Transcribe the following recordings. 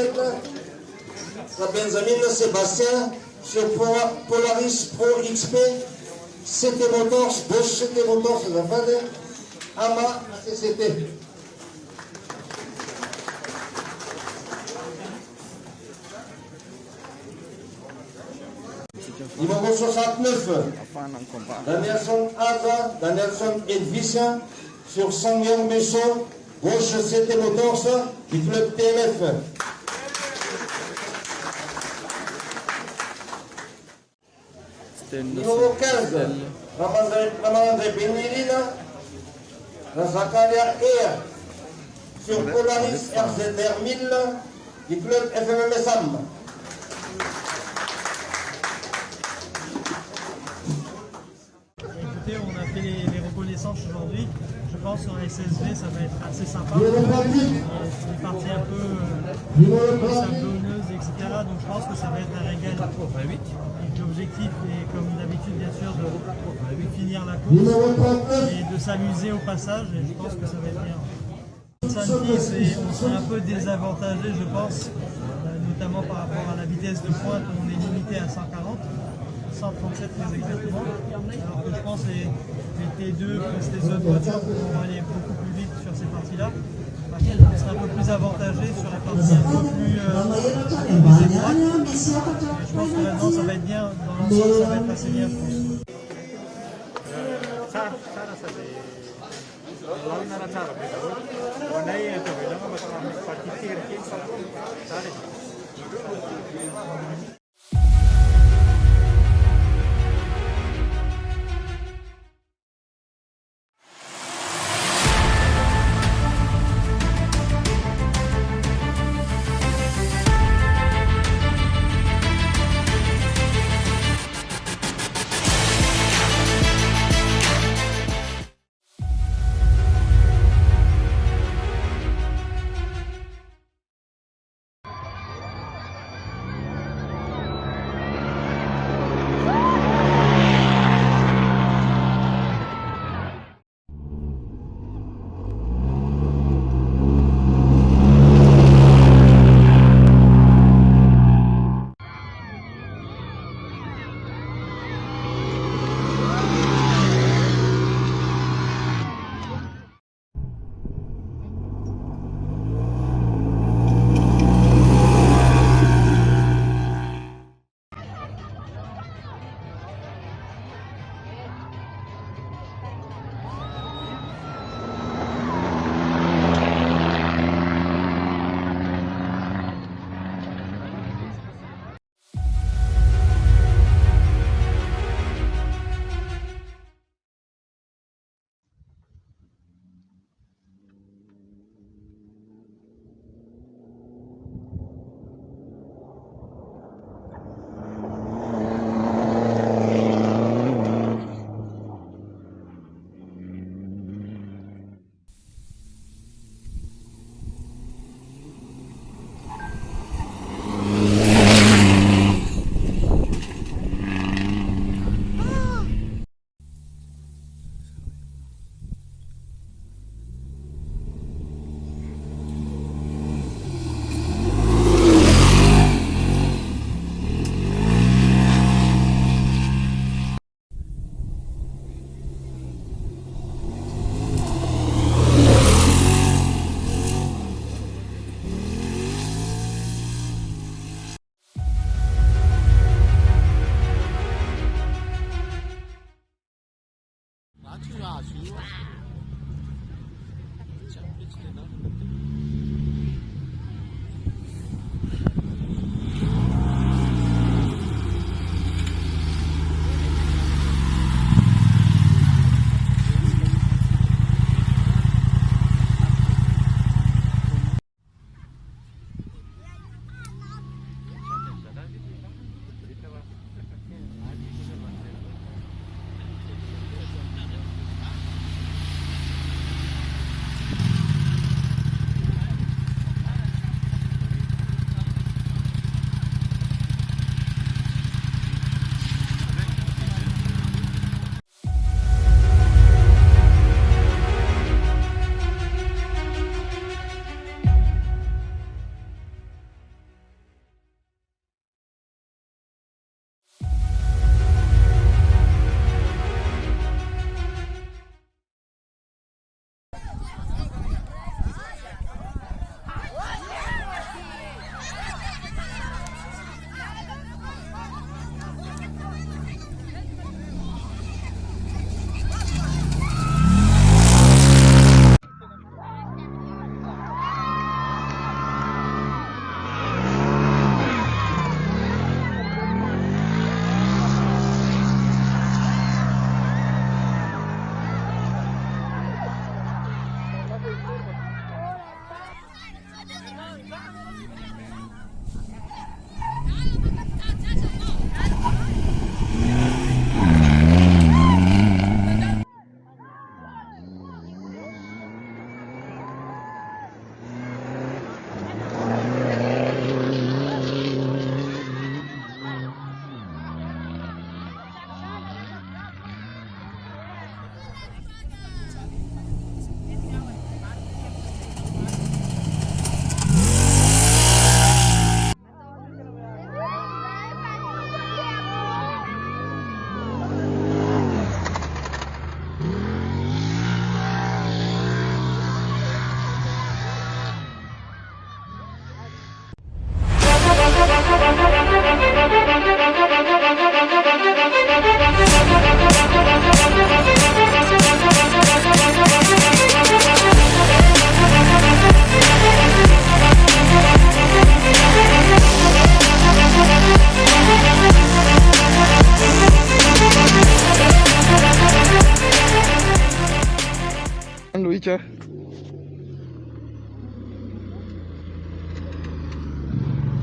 Marcel, la Benjamin Sébastien, sur Polaris Pro XP, CT Motors, Bosch CT Motors, la Vade, AMA CCT. Numéro 69, Danielson Adra, Danielson Edvissa, sur Sangyang Besso, Bosch CT Motors, du club TMF. Numéro 15, Ramandre Benilina, Zakaria Air, sur Polaris RZR 1000, du club FMMSAM. Écoutez, on a fait les reconnaissances aujourd'hui. Je pense sur la SSV, ça va être assez sympa. C'est des parties un peu sablonneuses, etc. Donc je pense que ça va être un régal. Et l'objectif est, comme d'habitude, bien sûr, de finir la course et de s'amuser au passage. Et je pense que ça va être bien. Santi, on serait un peu désavantagé, je pense, notamment par rapport à la vitesse de pointe où on est limité à 140. 137 très exactement, alors que je pense que les T2 plus les autres voitures vont aller beaucoup plus vite sur ces parties-là. Par contre, on sera un peu plus avantagé sur la partie un peu plus étroite. Je pense que maintenant ça va être bien, dans l'ensemble ça va être assez bien, je pense.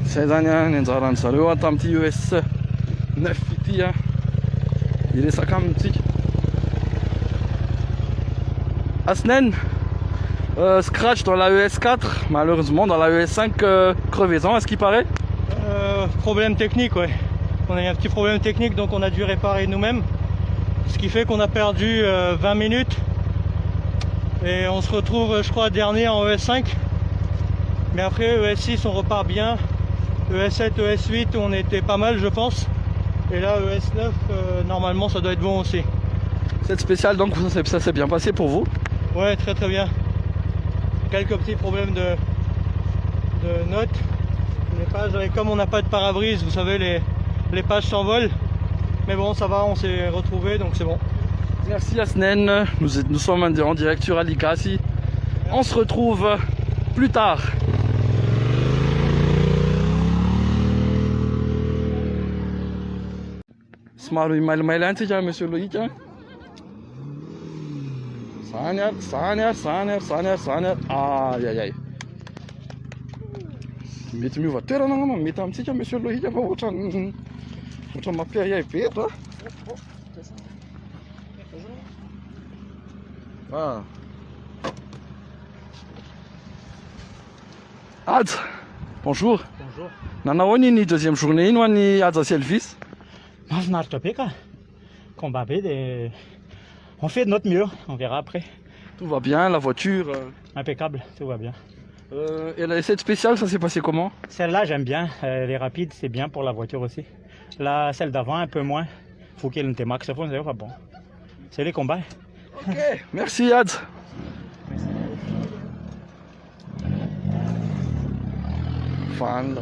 Zay zany a ny anjaran'ny zareo tamin'ity ES 9 ity a iresaka amintsika. Asnen, scratch dans la ES 4, malheureusement dans la ES 5, crevaison à ce qui paraît. Problème technique, ouais. On a eu un petit problème technique, donc on a dû réparer nous-mêmes. Ce qui fait qu'on a perdu 20 minutes. Et on se retrouve, je crois, dernier en ES5. Mais après, ES6, on repart bien. ES7, ES8, on était pas mal, je pense. Et là, ES9, normalement, ça doit être bon aussi. Cette spéciale, donc, ça s'est bien passé pour vous? Ouais, très très bien. Quelques petits problèmes de notes. Les pages, et comme on n'a pas de pare-brise, vous savez, les pages s'envolent. Mais bon, ça va, on s'est retrouvés, donc c'est bon. Merci Asnen, nous sommes en direct sur Alicassi. On se retrouve plus tard. Somary mailimay antsika monsieur Loïc. Zany ary. Aïe aïe aïe. Mety miova toerana angamba mety amintsika monsieur Loïc fa ohatrany mampiahiahy be eto a. Adja, bonjour. Bonjour. Nanao ny deuxième journée iny ho an'ny Adja Selvis. Mahafinaritra be ka. Combat be de... On fait de notre mieux, on verra après. Tout va bien, la voiture. Impeccable, tout va bien. Et la S7 spéciale, ça s'est passé comment? Celle-là, j'aime bien. Elle est rapide, c'est bien pour la voiture aussi. Là, celle d'avant, un peu moins. Faut qu'elle ne max, c'est pas bon. C'est les combats. Ok, merci Adja. Fan la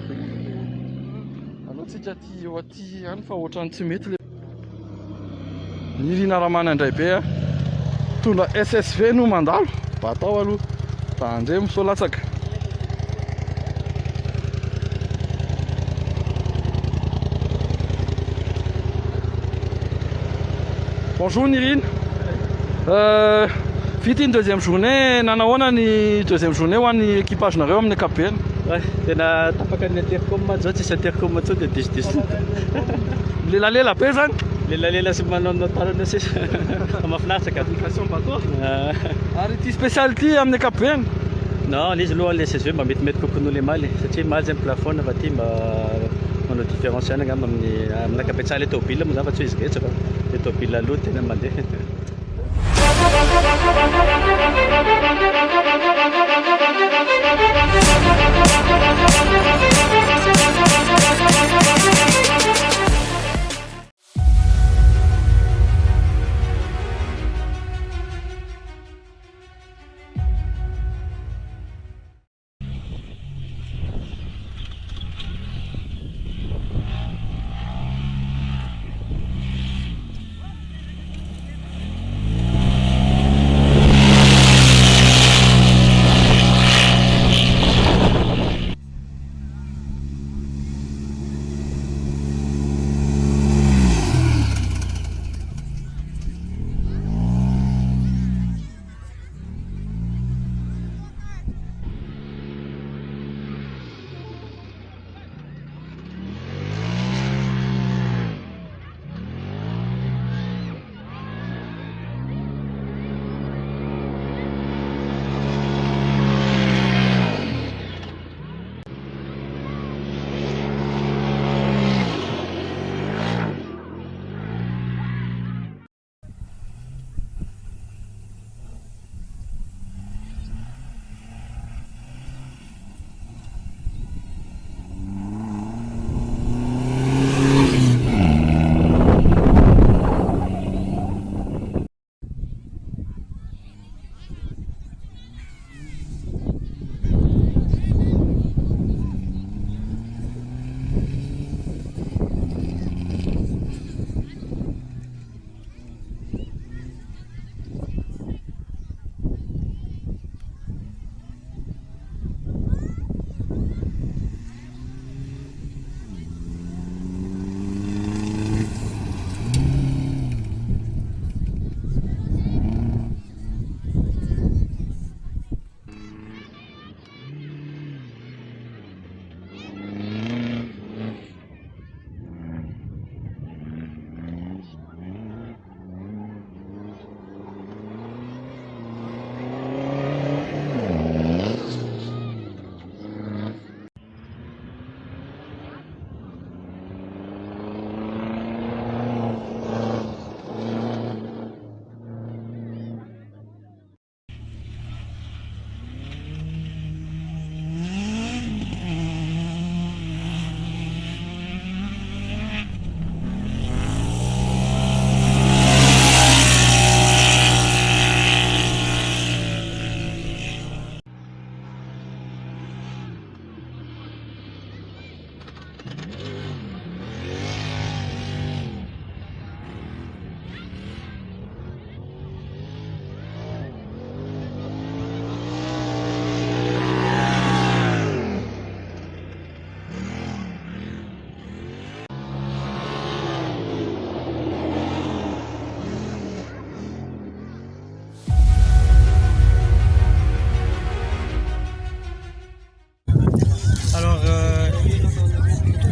antsika ty eo aty any fa ohatrany tsy mety le nirina Ramana indray be a tondra SSV no mandalo batao aloha tandre misolatsaka. Bonjour Nirine. Vita ny deuxième journée, nanahoana ny deuxième journée ho an'ny équipage nareo amin'ny ankapobeny? Ouais, tena tapaka ny intercom zao tsisy intercom atsao de diso. Lelalela be zany. Lela sy manao tarana sisa. Mahafinaritra ka. Communication bateau. Ary ty spécial ty amin'ny ankapobeny? Non, izy aloha le CSV mba metimety kokoa noho le maly satria maly zany plafond fa ty mba manao différence ihany angamba amin'ny ankapetsala le tômôbile moa zany fa tsy hoe izy getsaka. Le tômôbile aloha tena mandeha.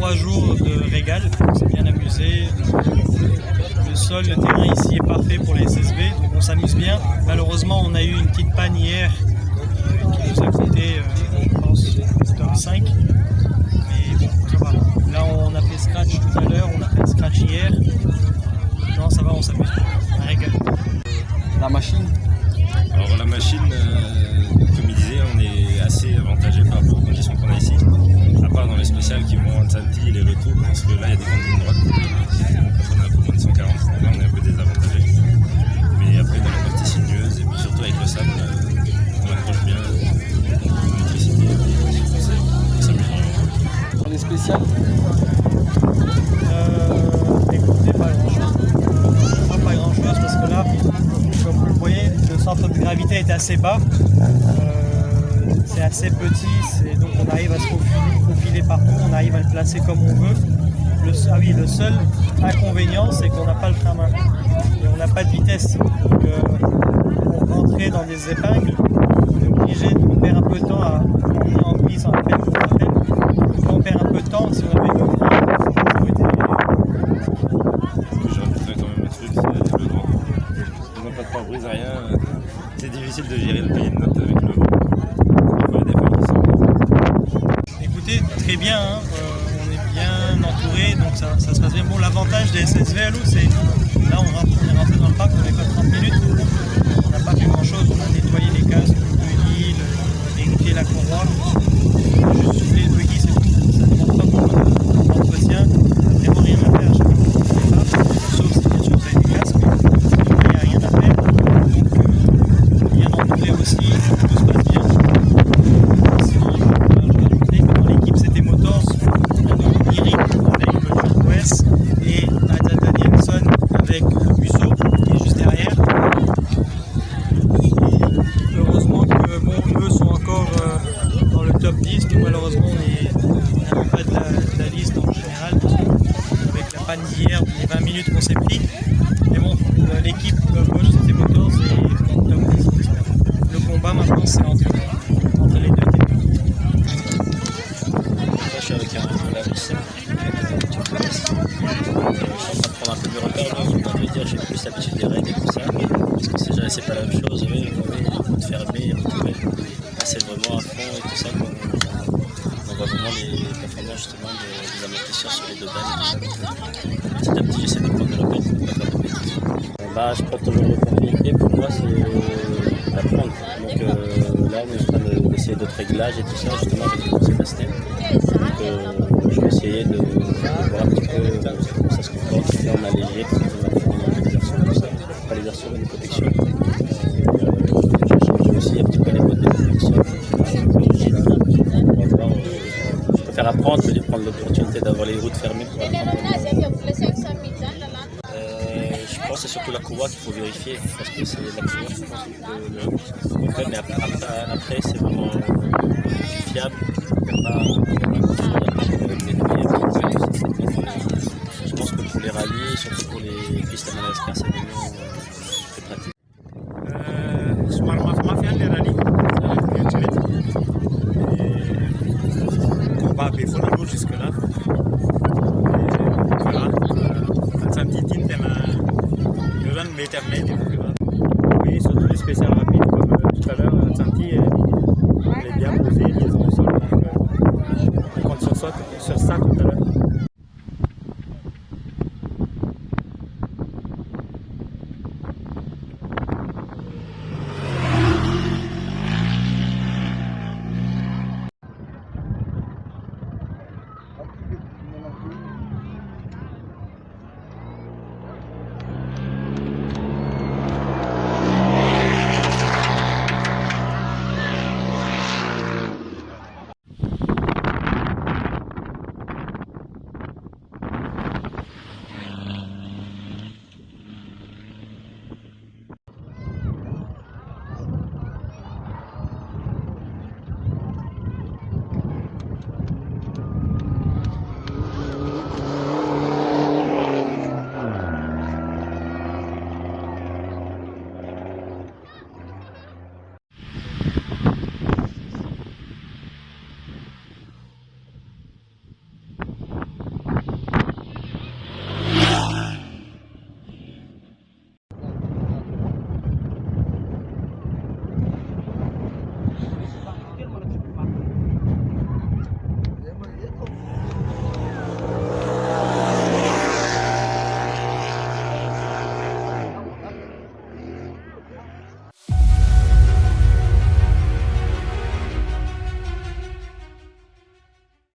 3 jours de régal, on s'est bien amusé. Le sol, le terrain ici est parfait pour les SSV, donc on s'amuse bien. Malheureusement, on a eu une petite panne hier qui nous a coûté, je pense, top 5. Mais bon, ça va. Là, on a fait scratch tout à l'heure, on a fait scratch hier. Non, ça va, on s'amuse bien. Un régal. La machine? Alors la machine, comme il disait, on est assez avantagé par rapport aux conditions qu'on a ici. À part dans les spéciales qui vont à Santi et les retours, parce que là il y a des grandes lignes droites. On a un peu moins de 140, donc là on est un peu désavantagé. Mais après dans la partie sinueuse et puis surtout avec le sable, on accroche bien l'électricité, on s'amuse vraiment. Sur les spéciales? Écoutez, pas grand chose. Pas grand chose parce que là, comme vous le voyez, le centre de gravité est assez bas. C'est assez petit, donc on arrive à se faufiler partout, on arrive à le placer comme on veut. Le seul inconvénient, c'est qu'on n'a pas le frein à main et on n'a pas de vitesse. Donc, pour rentrer dans des épingles, on est obligé, on perd un peu de temps à monter en piste, en peine. On perd un peu de temps si on avait le frein. Je rajouterais quand même un truc, c'est le vent. On n'a pas de pare-brise, rien. C'est difficile de gérer le cahier de notes avec le vent. Écoutez, très bien, hein. On est bien entouré, donc ça se passe bien. Bon, l'avantage des SSV à l'eau, c'est là on est rentré dans le parc, on avait pas 30 minutes, on n'a pas fait grand chose, on a nettoyé les casques, le buggy, vérifié la courroie, juste souffler le buggy, c'est tout. Ça ne demande pas beaucoup d'entretien, vraiment rien à faire, sauf si bien sûr vous avez des casques, il n'y a rien à faire. Donc bien entouré aussi, tout se passe bien. C'était Motors, Iri avec John West et Ada Danielson avec Musso qui est juste derrière. Et heureusement que eux sont encore dans le top 10, nous malheureusement on n'est même pas de la liste en général avec la panne d'hier, les 20 minutes qu'on s'est pris. Mais bon, l'équipe Bosch c'était Motors et top 10. Le combat maintenant c'est entre les deux. Je suis avec un lave-vaisselle. Je suis en train de prendre un peu de repère, là. Je dois dire, j'ai plus l'habitude des règles et tout ça. Parce que c'est pas la même chose. Oui, de fermer, retrouver. Là, c'est vraiment à fond et tout ça. On voit vraiment les performances justement des amortisseurs sur les deux dalles et tout ça. Petit à petit, j'essaie de prendre le repère pour ne pas faire de bêtises. Bah, je prends toujours l'opportunité. Pour moi, c'est d'apprendre. Donc là, on est en train d'essayer d'autres réglages et tout ça, justement avec le conseil d'Astel. Donc je vais essayer de voir un petit peu comment ça se comporte, si on a léger, parce qu'on va faire les arceaux, tout ça, pas les arceaux, mais les protections. J'ai changé aussi un petit peu les modes de protection. On va voir, je préfère apprendre que de prendre l'opportunité d'avoir les routes fermées pour apprendre. Je pense que c'est surtout la courroie qu'il faut vérifier, parce que c'est la courroie, je pense, le fait, mais après c'est vraiment fiable. Je pense que pour les rallyes, surtout pour les pistes à Madagascar, c'est vraiment très pratique. Je m'en fais les rallyes, combat à faux niveau jusque-là. Voilà, un petit team de run intermédiaire. Oui, surtout les spéciales rapides, comme tout à l'heure, Santi est bien posé, ils ont le sol, donc on compte sur ça tout à l'heure.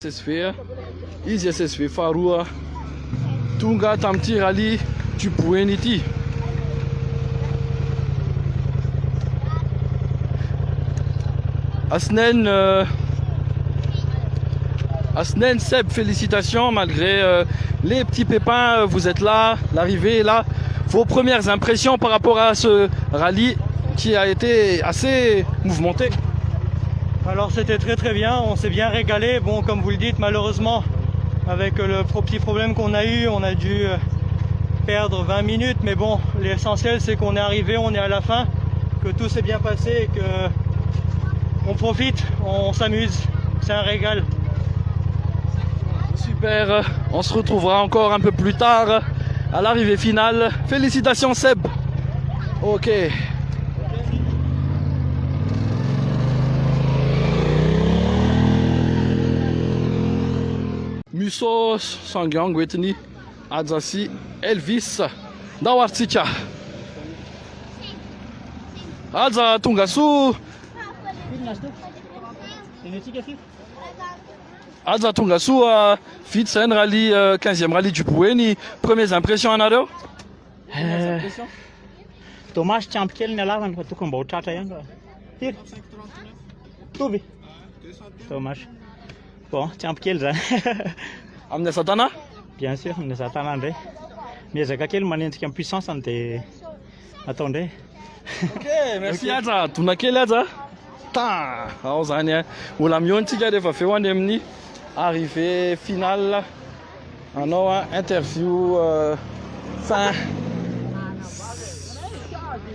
SSV, Easy SSV Farua, Tunga Tamti Rally Tupueniti. Asnen Seb, félicitations malgré les petits pépins, vous êtes là, l'arrivée est là. Vos premières impressions par rapport à ce rallye qui a été assez mouvementé? Alors c'était très bien, on s'est bien régalé. Bon, comme vous le dites, malheureusement, avec le petit problème qu'on a eu, on a dû perdre 20 minutes. Mais bon, l'essentiel c'est qu'on est arrivé, on est à la fin, que tout s'est bien passé et que on profite, on s'amuse, c'est un régal. Super, on se retrouvera encore un peu plus tard à l'arrivée finale. Félicitations Seb. Ok. Muso Sangyang Wetni Adzasi Elvis Dawarticha Adza Tungasu Adza Tungasu Fitsen Rally 15e Rally du Pueni. Premières impressions en ado? Thomas Champion nelavan tu kan bau tata yang. Tir. Tubi. Thomas. Bon, Champion ça. Amne Satana? Bien sûr, on est Satana André. Mais j'ai quelle manière qui en puissance ante. Attendez. Ok, merci Adza. Tuna quelle Adza? Ta, aozany olamiontsika rehefa aveo any amin'ny arrivée finale. Anao interview fin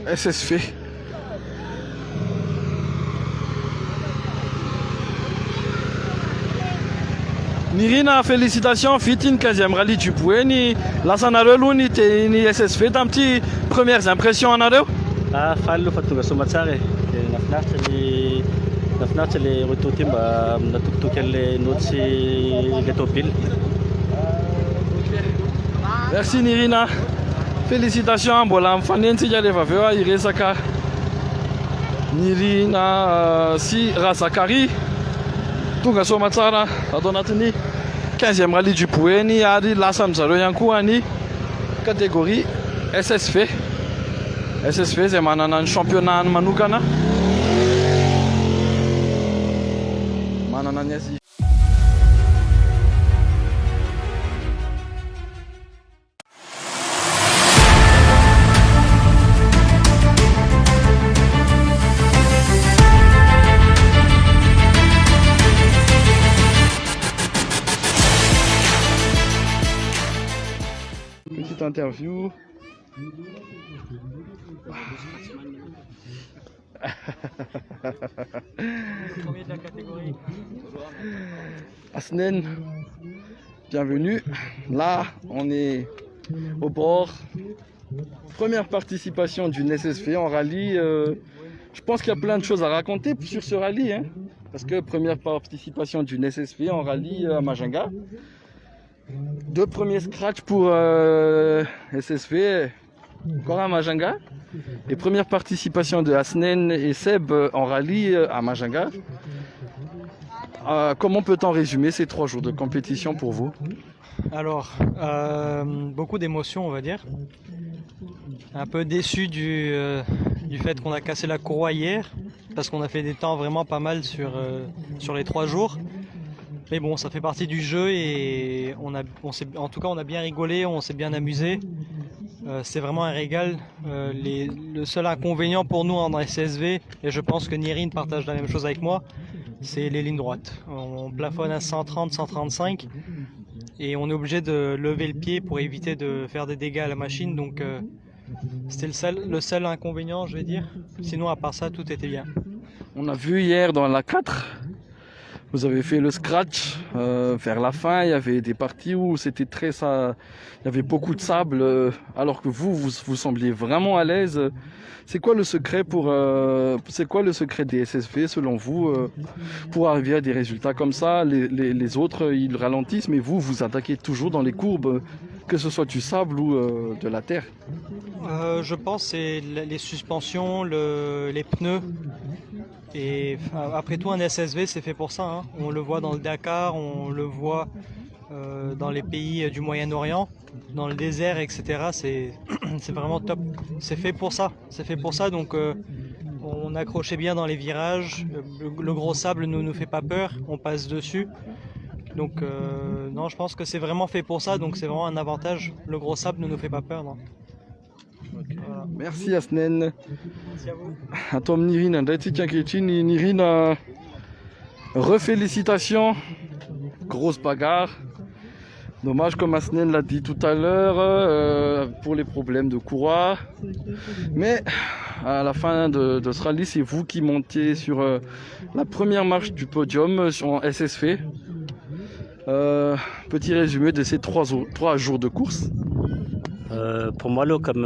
SSV. Nirina, félicitations, fitine 15e rallye du Pueni. Lasanareo aloha ny SSV tamin'ity premières impressions anareo? Faly aloha fa tonga soa matsara e. Nafinaritra le retour ty mba natokitoky an'le noty le tômôbily. Merci Nirina. Félicitations, mbola mifanentsika rehefa aveo iresaka Nirina sy Razakary. Tonga soa matsara atao anatin'ny 15e rallye du Pueni ary lasa amin'zareo ihany koa ny catégorie SSV. SSV zay manana ny championnat manokana. Manana ny azy. Petite interview. Premier de la catégorie. Asnen, bienvenue. Là, on est au bord. Première participation d'une SSV en rallye. Je pense qu'il y a plein de choses à raconter sur ce rallye. Hein, parce que première participation d'une SSV en rallye à Majinga. Deux premiers scratchs pour SSV, encore à Majinga. Et première participation de Asnen et Seb en rallye à Majinga. Comment peut-on résumer ces 3 jours de compétition pour vous? Alors, beaucoup d'émotions, on va dire. Un peu déçu du fait qu'on a cassé la courroie hier, parce qu'on a fait des temps vraiment pas mal sur les 3 jours. Mais bon, ça fait partie du jeu et en tout cas on a bien rigolé, on s'est bien amusé. C'est vraiment un régal. Le seul inconvénient pour nous en SSV, et je pense que Nirine partage la même chose avec moi, c'est les lignes droites. On plafonne à 130, 135 et on est obligé de lever le pied pour éviter de faire des dégâts à la machine. Donc c'était le seul inconvénient, je vais dire. Sinon à part ça, tout était bien. On a vu hier dans la 4, vous avez fait le scratch vers la fin. Il y avait des parties où c'était il y avait beaucoup de sable, alors que vous sembliez vraiment à l'aise. C'est quoi le secret des SSV selon vous pour arriver à des résultats comme ça? Les autres ils ralentissent, mais vous attaquez toujours dans les courbes, que ce soit du sable ou de la terre. Je pense que c'est les suspensions, les pneus. Et après tout, un SSV, c'est fait pour ça. Hein. On le voit dans le Dakar, on le voit dans les pays du Moyen-Orient, dans le désert, etc. C'est vraiment top. C'est fait pour ça. C'est fait pour ça. Donc, on accrochait bien dans les virages. Le gros sable ne nous fait pas peur. On passe dessus. Donc, non, je pense que c'est vraiment fait pour ça. Donc, c'est vraiment un avantage. Le gros sable ne nous fait pas peur. Non. Voilà. Merci Asnen. Merci à vous. Atom Nirina, Nirina, refélicitation, grosse bagarre. Dommage comme Asnen l'a dit tout à l'heure pour les problèmes de courroie. Mais à la fin de ce rallye, c'est vous qui montez sur la première marche du podium en SSV. Petit résumé de ces 3 jours de course. Pour moi, l'eau, comme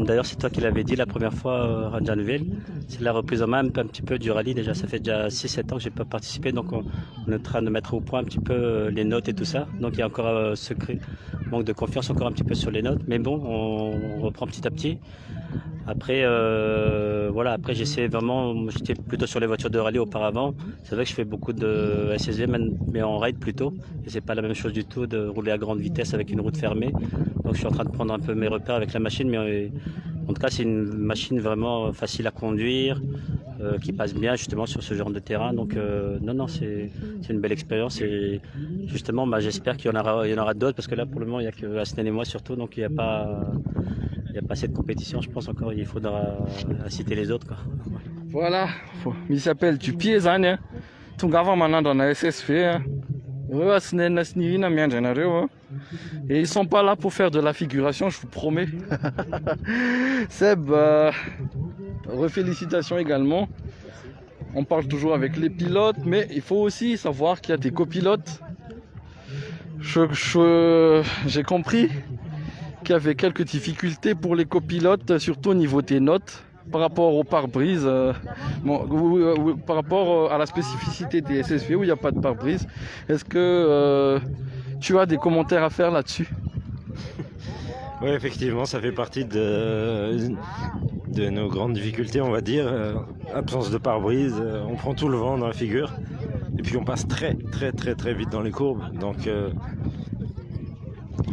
d'ailleurs c'est toi qui l'avais dit la première fois, Ranjanville, c'est la reprise en main un petit peu du rallye. Déjà, ça fait déjà 6-7 ans que j'ai pas participé, donc on est en train de mettre au point un petit peu les notes et tout ça. Donc il y a encore manque de confiance encore un petit peu sur les notes, mais bon, on reprend petit à petit. Après, voilà, après j'essaie vraiment, j'étais plutôt sur les voitures de rallye auparavant. C'est vrai que je fais beaucoup de SSV, mais en ride plutôt. Et c'est pas la même chose du tout de rouler à grande vitesse avec une route fermée. Donc je suis en train de prendre un peu mes repères avec la machine, mais en tout cas c'est une machine vraiment facile à conduire, qui passe bien justement sur ce genre de terrain. Donc non, c'est une belle expérience et justement j'espère qu'il y en aura d'autres parce que là pour le moment il n'y a que Asnen et moi surtout, donc il n'y a pas cette compétition, je pense encore, il faudra citer les autres, quoi. Voilà, il s'appelle tu pieds hein. Tu gavas maintenant dans la SSV. Et ils sont pas là pour faire de la figuration, je vous promets. Seb, refélicitation également. On parle toujours avec les pilotes, mais il faut aussi savoir qu'il y a des copilotes. J'ai compris qu'il y avait quelques difficultés pour les copilotes, surtout au niveau des notes, par rapport au pare-brise, par rapport à la spécificité des SSV où il n'y a pas de pare-brise. Est-ce que tu as des commentaires à faire là-dessus? Oui, effectivement, ça fait partie de nos grandes difficultés, on va dire. Absence de pare-brise, on prend tout le vent dans la figure. Et puis on passe très vite dans les courbes. Donc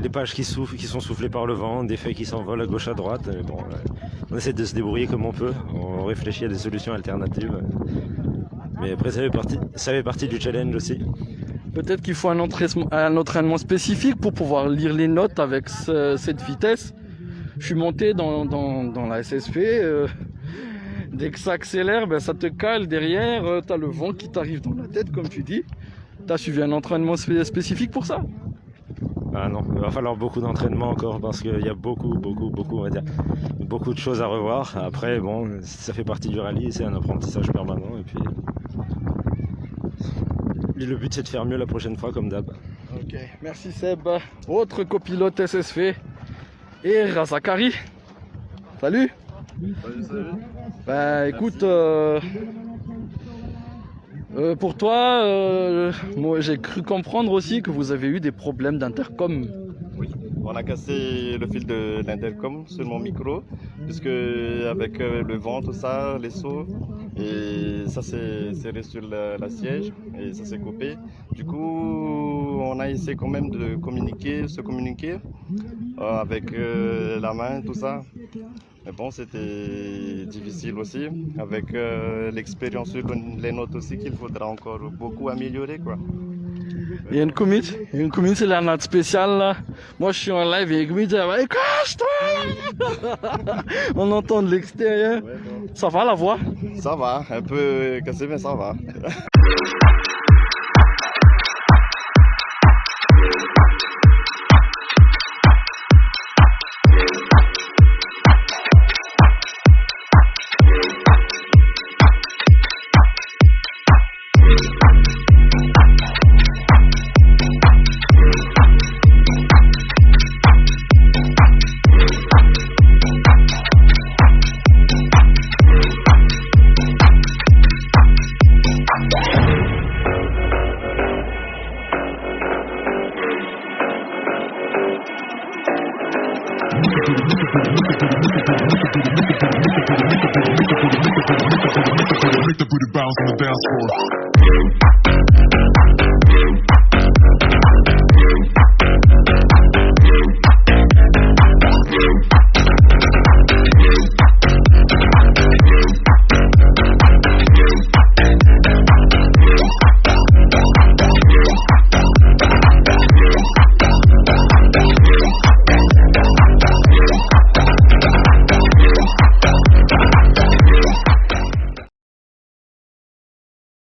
les pages qui sont soufflées par le vent, des feuilles qui s'envolent à gauche à droite. Bon, on essaie de se débrouiller comme on peut. On réfléchit à des solutions alternatives. Mais après, ça fait partie du challenge aussi. Peut-être qu'il faut un entraînement spécifique pour pouvoir lire les notes avec cette vitesse. Je suis monté dans la SSV. Dès que ça accélère, ben, ça te cale derrière. Tu as le vent qui t'arrive dans la tête, comme tu dis. Tu as suivi un entraînement spécifique pour ça? Ah non, il va falloir beaucoup d'entraînement encore parce qu'il y a beaucoup, on va dire, beaucoup de choses à revoir. Après, bon, ça fait partie du rallye, c'est un apprentissage permanent. Et puis le but, c'est de faire mieux la prochaine fois, comme d'hab. Ok, merci Seb. Autre copilote SSV, et Razakari. Salut. Salut. Bah écoute, pour toi, moi j'ai cru comprendre aussi que vous avez eu des problèmes d'intercom. Oui, on a cassé le fil de l'intercom sur mon micro, puisque avec le vent, tout ça, les sauts, et ça s'est serré sur la siège et ça s'est coupé. Du coup, on a essayé quand même de se communiquer avec la main, tout ça. Mais bon, c'était difficile aussi, avec l'expérience sur les notes aussi qu'il faudra encore beaucoup améliorer, quoi. Il y a une commune, c'est la note spéciale là. Moi je suis en live et une commune dit hey, cache-toi. On entend de l'extérieur. Ouais, ça va la voix? Ça va, un peu cassé mais ça va. Make the booty bounce on the dance floor.